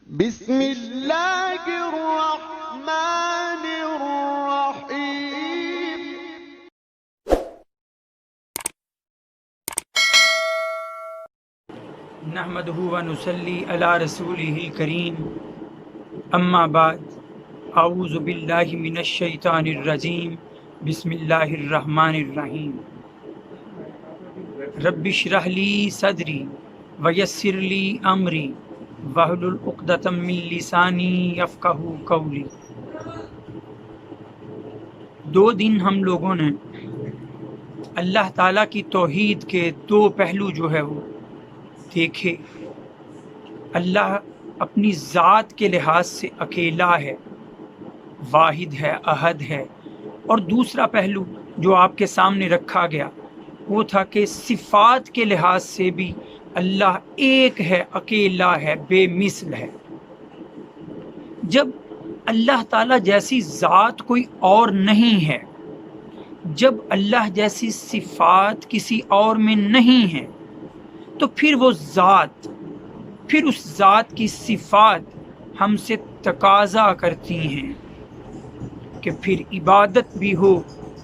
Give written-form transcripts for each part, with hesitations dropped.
بسم اللہ الرحمن الرحیم۔ نحمده ونصلی علی رسولہ الکریم، اما بعد، اعوذ باللہ من الشیطان الرجیم، بسم اللہ الرحمن الرحیم۔ رب اشرح لی صدری ویسر لی امری واحلل عقدۃ من لسانی یفقہوا قولی۔ 2 دن ہم لوگوں نے اللہ تعالیٰ کی توحید کے 2 پہلو جو ہے وہ دیکھے۔ اللہ اپنی ذات کے لحاظ سے اکیلا ہے، واحد ہے، احد ہے، اور دوسرا پہلو جو آپ کے سامنے رکھا گیا وہ تھا کہ صفات کے لحاظ سے بھی اللہ ایک ہے، اکیلا ہے، بے مثل ہے۔ جب اللہ تعالیٰ جیسی ذات کوئی اور نہیں ہے، جب اللہ جیسی صفات کسی اور میں نہیں ہے، تو پھر وہ ذات، پھر اس ذات کی صفات ہم سے تقاضا کرتی ہیں کہ پھر عبادت بھی ہو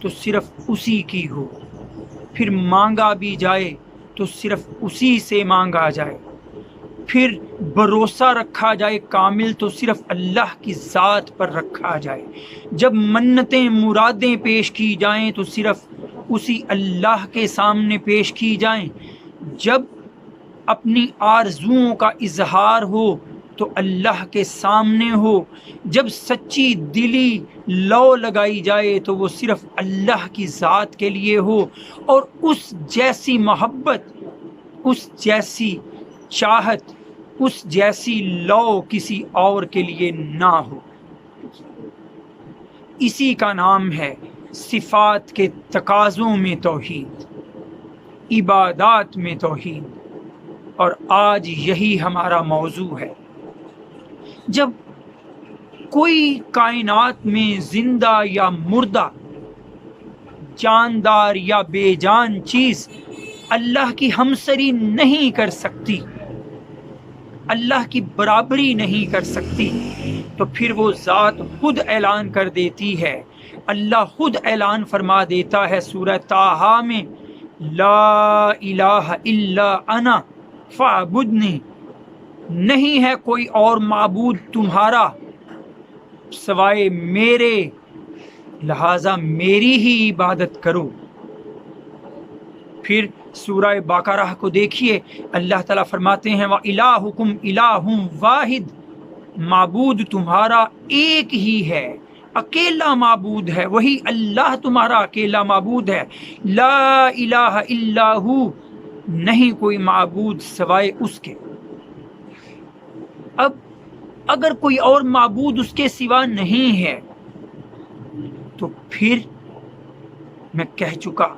تو صرف اسی کی ہو، پھر مانگا بھی جائے تو صرف اسی سے مانگا جائے، پھر بھروسہ رکھا جائے کامل تو صرف اللہ کی ذات پر رکھا جائے، جب منتیں مرادیں پیش کی جائیں تو صرف اسی اللہ کے سامنے پیش کی جائیں، جب اپنی آرزوؤں کا اظہار ہو تو اللہ کے سامنے ہو، جب سچی دلی لو لگائی جائے تو وہ صرف اللہ کی ذات کے لیے ہو، اور اس جیسی محبت، اس جیسی چاہت، اس جیسی لو کسی اور کے لیے نہ ہو۔ اسی کا نام ہے صفات کے تقاضوں میں توحید، عبادات میں توحید، اور آج یہی ہمارا موضوع ہے۔ جب کوئی کائنات میں زندہ یا مردہ، جاندار یا بے جان چیز اللہ کی ہمسری نہیں کر سکتی، اللہ کی برابری نہیں کر سکتی، تو پھر وہ ذات خود اعلان کر دیتی ہے، اللہ خود اعلان فرما دیتا ہے سورہ طٰہٰ میں، لا الہ الا انا فاعبدنی، نہیں ہے کوئی اور معبود تمہارا سوائے میرے، لہذا میری ہی عبادت کرو۔ پھر سورہ بقرہ کو دیکھیے، اللہ تعالیٰ فرماتے ہیں وَإِلَٰهُكُمْ إِلَٰهٌ وَاحِدٌ، معبود تمہارا ایک ہی ہے، اکیلا معبود ہے، وہی اللہ تمہارا اکیلا معبود ہے، لا الہ الا ہو، نہیں کوئی معبود سوائے اس کے۔ اب اگر کوئی اور معبود اس کے سوا نہیں ہے تو پھر میں کہہ چکا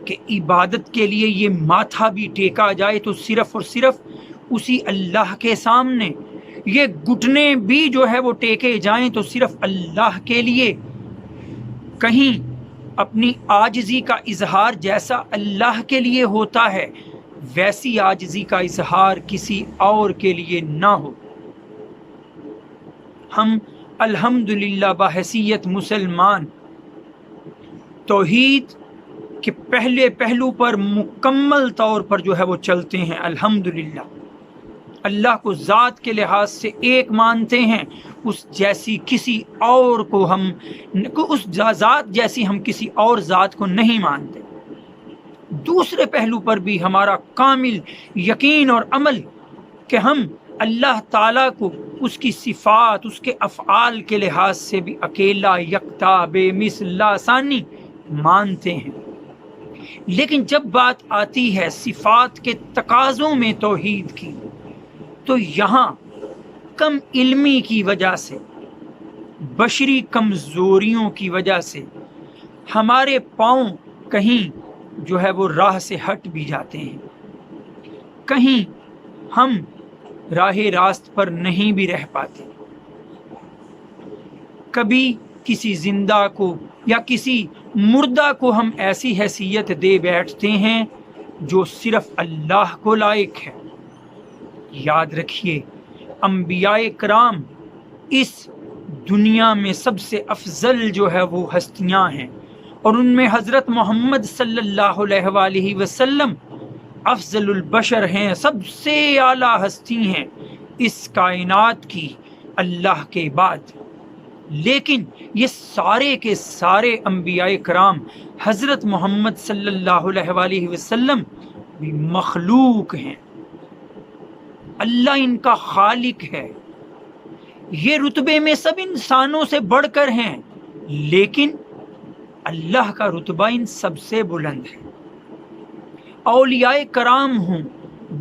کہ عبادت کے لیے یہ ماتھا بھی ٹیکا جائے تو صرف اور صرف اسی اللہ کے سامنے، یہ گھٹنے بھی جو ہے وہ ٹیکے جائیں تو صرف اللہ کے لیے، کہیں اپنی عاجزی کا اظہار جیسا اللہ کے لیے ہوتا ہے ویسی عاجزی کا اظہار کسی اور کے لیے نہ ہو۔ ہم الحمدللہ بحیثیت مسلمان توحید کے پہلے پہلو پر مکمل طور پر جو ہے وہ چلتے ہیں، الحمدللہ۔ اللہ کو ذات کے لحاظ سے ایک مانتے ہیں، اس جیسی کسی اور کو اس ذات جیسی ہم کسی اور ذات کو نہیں مانتے۔ دوسرے پہلو پر بھی ہمارا کامل یقین اور عمل کہ ہم اللہ تعالیٰ کو اس کی صفات، اس کے افعال کے لحاظ سے بھی اکیلا، یکتا، بے مثل، لا ثانی مانتے ہیں۔ لیکن جب بات آتی ہے صفات کے تقاضوں میں توحید کی، تو یہاں کم علمی کی وجہ سے، بشری کمزوریوں کی وجہ سے ہمارے پاؤں کہیں جو ہے وہ راہ سے ہٹ بھی جاتے ہیں، کہیں ہم راہ راست پر نہیں بھی رہ پاتے۔ کبھی کسی زندہ کو یا کسی مردہ کو ہم ایسی حیثیت دے بیٹھتے ہیں جو صرف اللہ کو لائق ہے۔ یاد رکھیے انبیاء کرام اس دنیا میں سب سے افضل جو ہے وہ ہستیاں ہیں، اور ان میں حضرت محمد صلی اللہ علیہ وآلہ وسلم افضل البشر ہیں، سب سے اعلیٰ ہستی ہیں اس کائنات کی اللہ کے بعد۔ لیکن یہ سارے کے سارے انبیاء کرام حضرت محمد صلی اللہ علیہ وآلہ وسلم بھی مخلوق ہیں، اللہ ان کا خالق ہے۔ یہ رتبے میں سب انسانوں سے بڑھ کر ہیں، لیکن اللہ کا رتبہ ان سب سے بلند ہے۔ اولیاء کرام ہوں،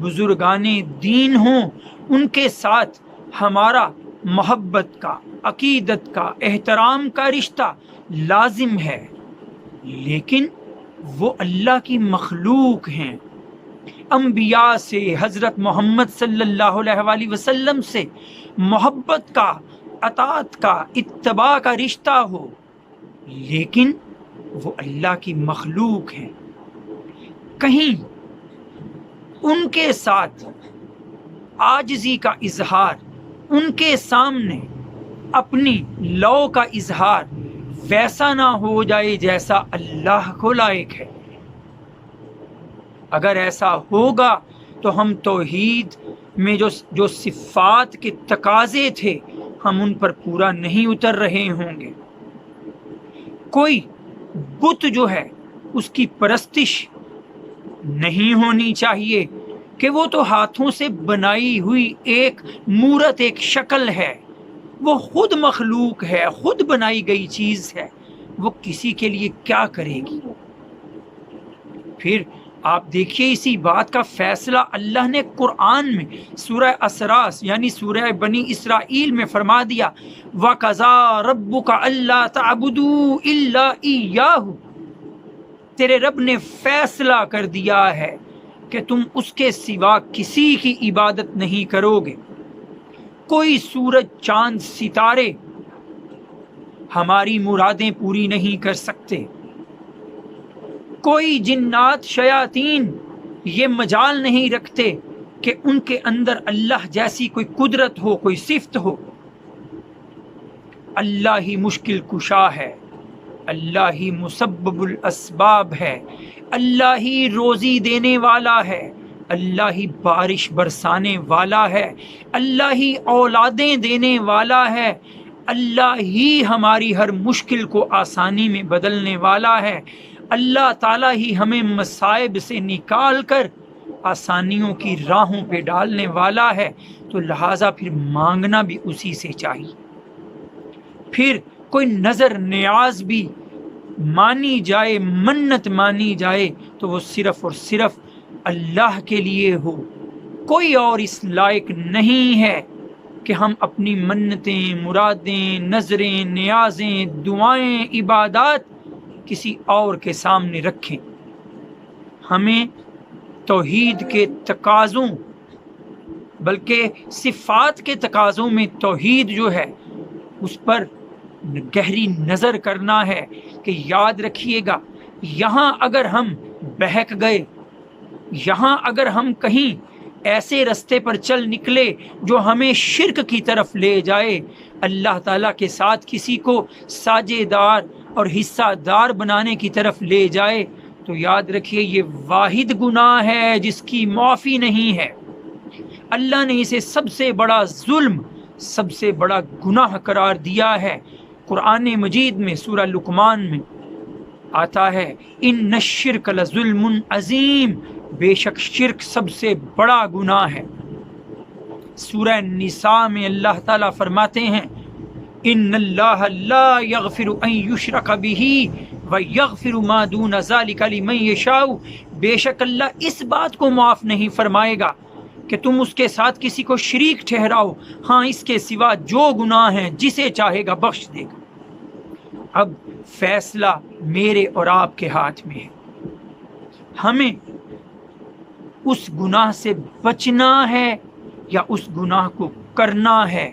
بزرگان دین ہوں، ان کے ساتھ ہمارا محبت کا، عقیدت کا، احترام کا رشتہ لازم ہے، لیکن وہ اللہ کی مخلوق ہیں۔ انبیاء سے، حضرت محمد صلی اللہ علیہ وآلہ وسلم سے محبت کا، اطاعت کا، اتباع کا رشتہ ہو، لیکن وہ اللہ کی مخلوق ہیں۔ کہیں ان کے ساتھ عاجزی کا اظہار، ان کے سامنے اپنی لو کا اظہار ویسا نہ ہو جائے جیسا اللہ کو لائق ہے۔ اگر ایسا ہوگا تو ہم توحید میں جو صفات کے تقاضے تھے ہم ان پر پورا نہیں اتر رہے ہوں گے۔ کوئی بت جو ہے اس کی پرستش نہیں ہونی چاہیے کہ وہ تو ہاتھوں سے بنائی ہوئی ایک مورت، ایک شکل ہے، وہ خود مخلوق ہے، خود بنائی گئی چیز ہے، وہ کسی کے لیے کیا کرے گی؟ پھر آپ دیکھیے اسی بات کا فیصلہ اللہ نے قرآن میں سورہ اسراء یعنی سورہ بنی اسرائیل میں فرما دیا، وَقَضَىٰ رَبُّكَ أَلَّا تَعْبُدُوا إِلَّا إِيَّاهُ، تیرے رب نے فیصلہ کر دیا ہے کہ تم اس کے سوا کسی کی عبادت نہیں کرو گے۔ کوئی سورج، چاند، ستارے ہماری مرادیں پوری نہیں کر سکتے، کوئی جنات، شیاطین یہ مجال نہیں رکھتے کہ ان کے اندر اللہ جیسی کوئی قدرت ہو، کوئی صفت ہو۔ اللہ ہی مشکل کشا ہے، اللہ ہی مسبب الاسباب ہے، اللہ ہی روزی دینے والا ہے، اللہ ہی بارش برسانے والا ہے، اللہ ہی اولادیں دینے والا ہے، اللہ ہی ہماری ہر مشکل کو آسانی میں بدلنے والا ہے، اللہ تعالیٰ ہی ہمیں مصائب سے نکال کر آسانیوں کی راہوں پہ ڈالنے والا ہے، تو لہٰذا پھر مانگنا بھی اسی سے چاہیے۔ پھر کوئی نظر نیاز بھی مانی جائے، منت مانی جائے تو وہ صرف اور صرف اللہ کے لیے ہو، کوئی اور اس لائق نہیں ہے کہ ہم اپنی منتیں، مرادیں، نظریں، نیازیں، دعائیں، عبادات کسی اور کے سامنے رکھیں۔ ہمیں توحید کے تقاضوں، بلکہ صفات کے تقاضوں میں توحید جو ہے اس پر گہری نظر کرنا ہے کہ یاد رکھیے گا، یہاں اگر ہم بہک گئے، یہاں اگر ہم کہیں ایسے رستے پر چل نکلے جو ہمیں شرک کی طرف لے جائے، اللہ تعالیٰ کے ساتھ کسی کو ساجے دار اور حصہ دار بنانے کی طرف لے جائے، تو یاد رکھیے یہ واحد گناہ ہے جس کی معافی نہیں ہے۔ اللہ نے اسے سب سے بڑا ظلم، سب سے بڑا گناہ قرار دیا ہے۔ قرآن مجید میں سورہ لقمان میں آتا ہے، ان الشرک لظلم عظیم، بے شک شرک سب سے بڑا گناہ ہے۔ سورہ نساء میں اللہ تعالیٰ فرماتے ہیں، ان اللہ لا یغفر ان یشرک بہ ویغفر ما دون ذلک لمن یشاء، بے شک اللہ اس بات کو معاف نہیں فرمائے گا کہ تم اس کے ساتھ کسی کو شریک ٹھہراؤ، ہاں اس کے سوا جو گناہ ہیں جسے چاہے گا بخش دے گا۔ اب فیصلہ میرے اور آپ کے ہاتھ میں ہے، ہمیں اس گناہ سے بچنا ہے یا اس گناہ کو کرنا ہے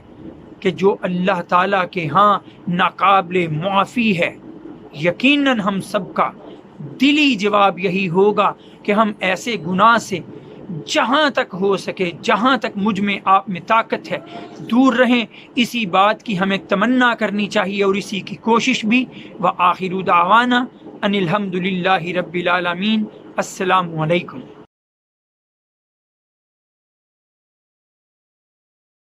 کہ جو اللہ تعالیٰ کے ہاں ناقابل معافی ہے۔ یقیناً ہم سب کا دلی جواب یہی ہوگا کہ ہم ایسے گناہ سے جہاں تک ہو سکے، جہاں تک مجھ میں آپ میں طاقت ہے دور رہیں، اسی بات کی ہمیں تمنا کرنی چاہیے اور اسی کی کوشش بھی۔ وآخر دعوانا ان الحمد للہ رب العالمین۔ السلام علیکم۔